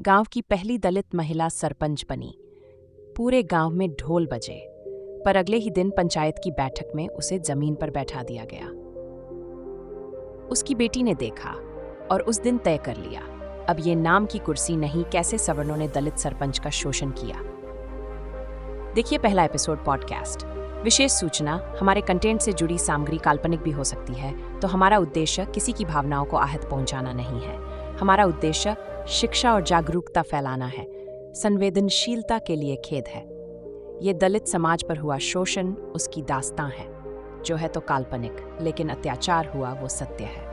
गांव की पहली दलित महिला सरपंच बनी। पूरे गांव में ढोल बजे, पर अगले ही दिन पंचायत की बैठक में उसे जमीन पर बैठा दिया गया। उसकी बेटी ने देखा और उस दिन तय कर लिया, अब ये नाम की कुर्सी नहीं, कैसे सवर्णों ने दलित सरपंच का शोषण किया। देखिए पहला एपिसोड पॉडकास्ट। विशेष सूचना, हमारे कंटेंट से जुड़ी सामग्री काल्पनिक भी हो सकती है, तो हमारा उद्देश्य किसी की भावनाओं को आहत पहुंचाना नहीं है। हमारा उद्देश्य शिक्षा और जागरूकता फैलाना है। संवेदनशीलता के लिए खेद है। ये दलित समाज पर हुआ शोषण उसकी दास्तां है, जो है तो काल्पनिक, लेकिन अत्याचार हुआ वो सत्य है।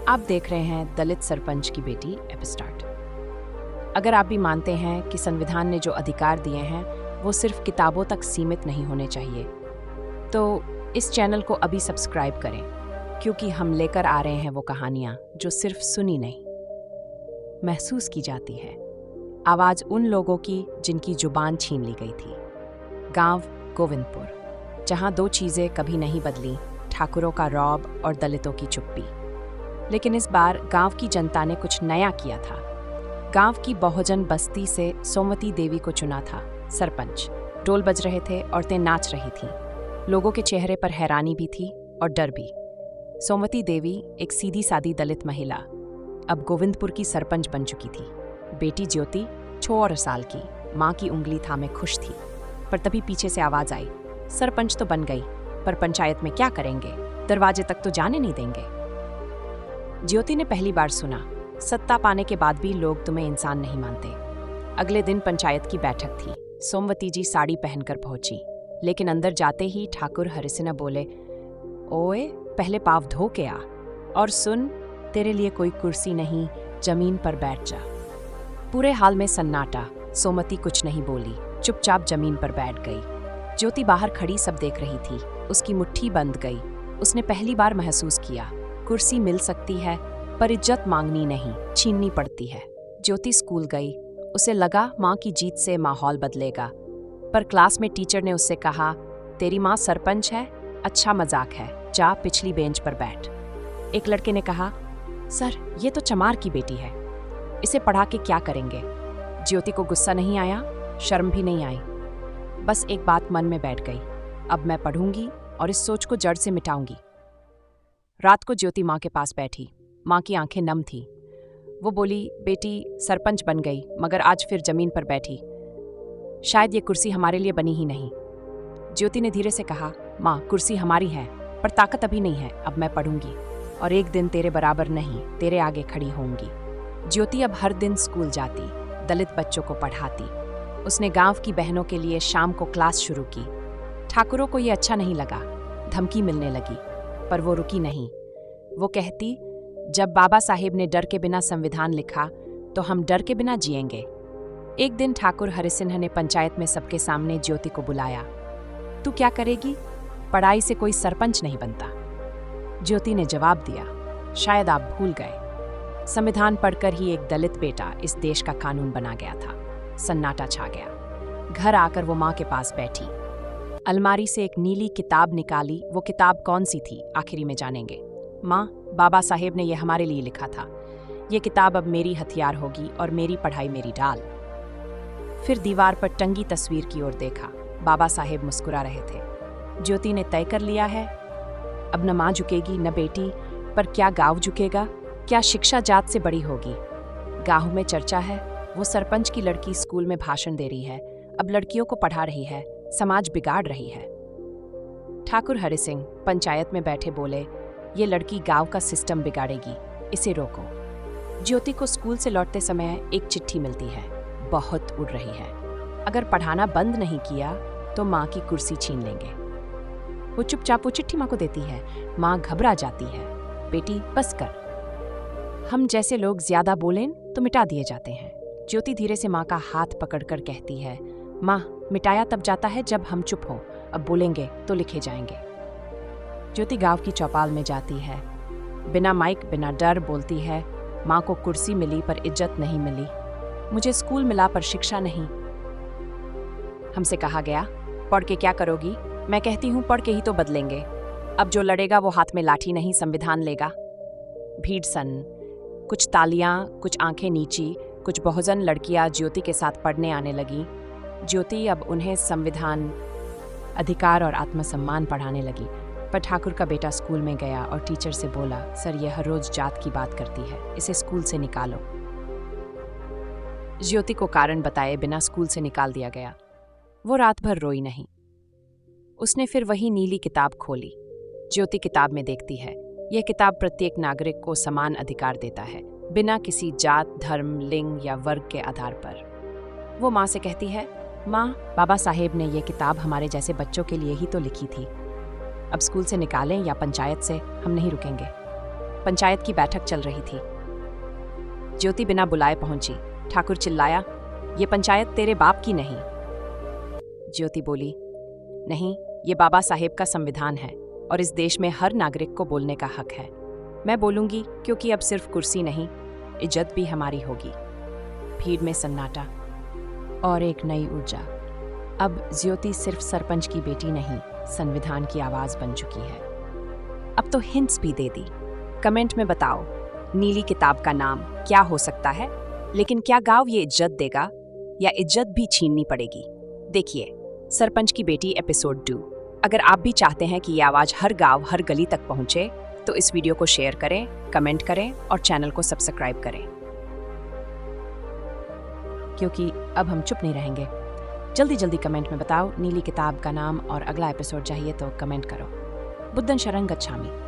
आप देख रहे हैं दलित सरपंच की बेटी एपिस्टार्ट। अगर आप भी मानते हैं कि संविधान ने जो अधिकार दिए हैं वो सिर्फ किताबों तक सीमित नहीं होने चाहिए, तो इस चैनल को अभी सब्सक्राइब करें, क्योंकि हम लेकर आ रहे हैं वो कहानियां जो सिर्फ सुनी नहीं, महसूस की जाती है। आवाज उन लोगों की जिनकी जुबान छीन ली गई थी। गांव गोविंदपुर, जहां दो चीजें कभी नहीं बदली, ठाकुरों का रौब और दलितों की चुप्पी। लेकिन इस बार गांव की जनता ने कुछ नया किया था। गांव की बहुजन बस्ती से सोमवती देवी को चुना था सरपंच। ढोल बज रहे थे, औरतें नाच रही थीं। लोगों के चेहरे पर हैरानी भी थी और डर भी। सोमवती देवी एक सीधी सादी दलित महिला अब गोविंदपुर की सरपंच बन चुकी थी। बेटी ज्योति 6 साल की, माँ की उंगली थामे खुश थी। पर तभी पीछे से आवाज आई, सरपंच तो बन गई, पर पंचायत में क्या करेंगे, दरवाजे तक तो जाने नहीं देंगे। ज्योति ने पहली बार सुना, सत्ता पाने के बाद भी लोग तुम्हें इंसान नहीं मानते। अगले दिन पंचायत की बैठक थी। सोमवती जी साड़ी पहनकर पहुंची, लेकिन अंदर जाते ही ठाकुर हरिसिंह बोले, ओए पहले पाँव धो के आ, और सुन, तेरे लिए कोई कुर्सी नहीं, जमीन पर बैठ जा। पूरे हाल में सन्नाटा। सोमवती कुछ नहीं बोली, चुपचाप जमीन पर बैठ गई। ज्योति बाहर खड़ी सब देख रही थी। उसकी मुट्ठी बंद गई। उसने पहली बार महसूस किया, कुर्सी मिल सकती है, पर इज्जत मांगनी नहीं, छीननी पड़ती है। ज्योति स्कूल गई। उसे लगा माँ की जीत से माहौल बदलेगा, पर क्लास में टीचर ने उससे कहा, तेरी माँ सरपंच है, अच्छा मजाक है, जा पिछली बेंच पर बैठ। एक लड़के ने कहा, सर ये तो चमार की बेटी है, इसे पढ़ा के क्या करेंगे। ज्योति को गुस्सा नहीं आया, शर्म भी नहीं आई। बस एक बात मन में बैठ गई, अब मैं पढ़ूंगी और इस सोच को जड़ से मिटाऊंगी। रात को ज्योति माँ के पास बैठी। माँ की आंखें नम थी। वो बोली, बेटी सरपंच बन गई, मगर आज फिर जमीन पर बैठी। शायद ये कुर्सी हमारे लिए बनी ही नहीं। ज्योति ने धीरे से कहा, माँ कुर्सी हमारी है, पर ताकत अभी नहीं है, अब मैं पढ़ूंगी और एक दिन तेरे बराबर नहीं, तेरे आगे खड़ी होंगी। ज्योति अब हर दिन स्कूल जाती, दलित बच्चों को पढ़ाती। उसने गांव की बहनों के लिए शाम को क्लास शुरू की। ठाकुरों को ये अच्छा नहीं लगा, धमकी मिलने लगी, पर वो रुकी नहीं। वो कहती, जब बाबा साहेब ने डर के बिना संविधान लिखा, तो हम डर के बिना जिएंगे। एक दिन ठाकुर हरिसिंह ने पंचायत में सबके सामने ज्योति को बुलाया। तू क्या करेगी? पढ़ाई से कोई सरपंच नहीं बनता। ज्योति ने जवाब दिया, शायद आप भूल गए, संविधान पढ़कर ही एक दलित बेटा इस देश का कानून बना गया था। सन्नाटा छा गया। घर आकर वो माँ के पास बैठी। अलमारी से एक नीली किताब निकाली। वो किताब कौन सी थी, आखिरी में जानेंगे। माँ, बाबा साहेब ने यह हमारे लिए लिखा था। ये किताब अब मेरी हथियार होगी और मेरी पढ़ाई मेरी ढाल। फिर दीवार पर टंगी तस्वीर की ओर देखा। बाबा साहेब मुस्कुरा रहे थे। ज्योति ने तय कर लिया है, अब न माँ झुकेगी न बेटी, पर क्या गांव झुकेगा? क्या शिक्षा जात से बड़ी होगी? गांव में चर्चा है, वो सरपंच की लड़की स्कूल में भाषण दे रही है, अब लड़कियों को पढ़ा रही है, समाज बिगाड़ रही है। ठाकुर हरिसिंह पंचायत में बैठे बोले, ये लड़की गांव का सिस्टम बिगाड़ेगी, इसे रोको। ज्योति को स्कूल से लौटते समय एक चिट्ठी मिलती है, बहुत उड़ रही है। अगर पढ़ाना बंद नहीं किया तो माँ की कुर्सी छीन लेंगे। वो चुपचाप वो चिट्ठी माँ को देती है। माँ घबरा जाती है, बेटी बस कर, हम जैसे लोग ज्यादा बोलें तो मिटा दिए जाते हैं। ज्योति धीरे से माँ का हाथ पकड़कर कहती है, माँ मिटाया तब जाता है जब हम चुप हों, अब बोलेंगे तो लिखे जाएंगे। ज्योति गांव की चौपाल में जाती है, बिना माइक बिना डर बोलती है, माँ को कुर्सी मिली पर इज्जत नहीं मिली, मुझे स्कूल मिला पर शिक्षा नहीं। हमसे कहा गया, पढ़ के क्या करोगी? मैं कहती हूँ पढ़ के ही तो बदलेंगे। अब जो लड़ेगा वो हाथ में लाठी नहीं संविधान लेगा। भीड़ सन, कुछ तालियां, कुछ आंखें नीची, कुछ बहुजन लड़कियां ज्योति के साथ पढ़ने आने लगी। ज्योति अब उन्हें संविधान, अधिकार और आत्मसम्मान पढ़ाने लगी। पर ठाकुर का बेटा स्कूल में गया और टीचर से बोला, सर ये हर रोज जात की बात करती है, इसे स्कूल से निकालो। ज्योति को कारण बताए बिना स्कूल से निकाल दिया गया। वो रात भर रोई नहीं। उसने फिर वही नीली किताब खोली। ज्योति किताब में देखती है, यह किताब प्रत्येक नागरिक को समान अधिकार देता है, बिना किसी जात, धर्म, लिंग या वर्ग के आधार पर। वो माँ से कहती है, माँ, बाबा साहेब ने यह किताब हमारे जैसे बच्चों के लिए ही तो लिखी थी। अब स्कूल से निकालें या पंचायत से, हम नहीं रुकेंगे। पंचायत की बैठक चल रही थी। ज्योति बिना बुलाए पहुंची। ठाकुर चिल्लाया, ये पंचायत तेरे बाप की नहीं। ज्योति बोली, नहीं, ये बाबा साहेब का संविधान है और इस देश में हर नागरिक को बोलने का हक है। मैं बोलूंगी क्योंकि अब सिर्फ कुर्सी नहीं, इज्जत भी हमारी होगी। भीड़ में सन्नाटा और एक नई ऊर्जा। अब ज्योति सिर्फ सरपंच की बेटी नहीं, संविधान की आवाज बन चुकी है। अब तो हिंट्स भी दे दी। कमेंट में बताओ, नीली किताब का नाम क्या हो सकता है? लेकिन क्या गांव ये इज्जत देगा या इज्जत भी छीननी पड़ेगी? देखिए, सरपंच की बेटी एपिसोड 2। अगर आप भी चाहते हैं कि ये आवाज हर गांव, हर गली तक पहुंचे, तो इस वीडियो को शेयर करें, कमेंट करें और चैनल को सब्सक्राइब करें, क्योंकि अब हम चुप नहीं रहेंगे। जल्दी जल्दी कमेंट में बताओ नीली किताब का नाम, और अगला एपिसोड चाहिए तो कमेंट करो। बुद्धन शरण गच्छामि।